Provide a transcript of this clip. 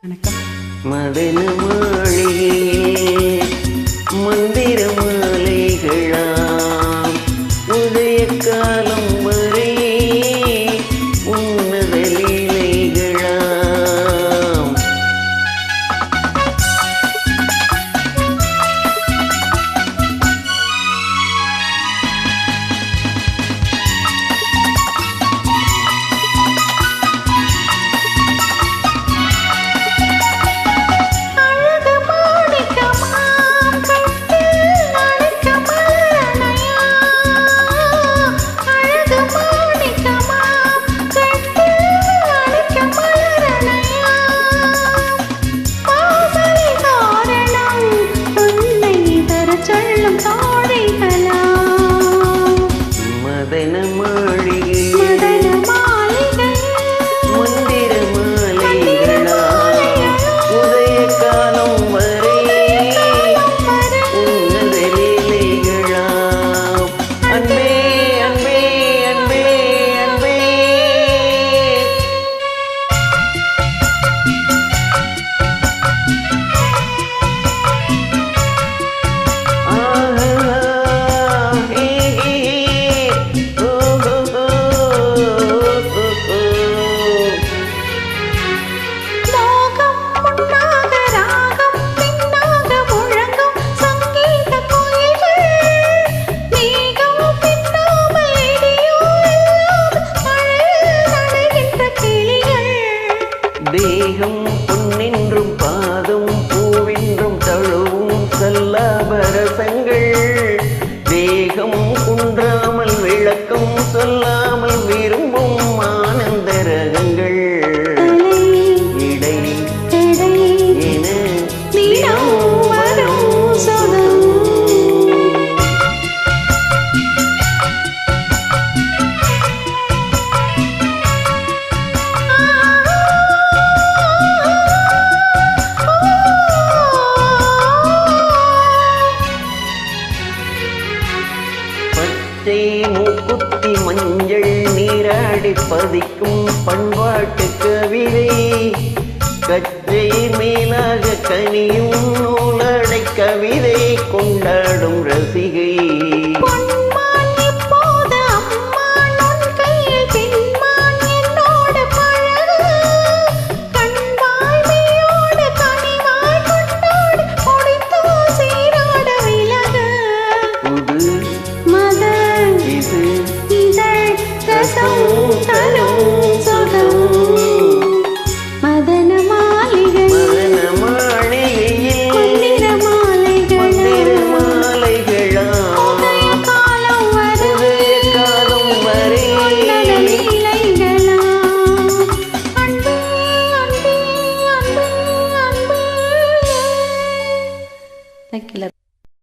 வணக்கம். மதன மாளிகையே மந்திர மாலைகளாம் உதய காலம் வரை உன்னத லீலைகளாம். மதன மாளிகை மந்திர மாலைகளாம் உதய காலம் வரை உன்னத லீலைகளாம். அன்பே அன்பே அன்பே அன்பே தேகம் பொன்னின்றும் பாதம் பூவின்றும் தழுவும் சல்லாபரசங்கள் தேகம் குன்றாமல் விளக்கம் சொல்லாமல் விரும்பும் ஆனந்த ரகங்கள் இடை என தினம் வரும் சுகம். பச்சை மூக்குத்தி மஞ்சள் நீராடி பதிக்கும் பண்பாட்டு கவிதை கச்சை மேலாக கனியும் நூலடை கவிதை கொண்டாடும்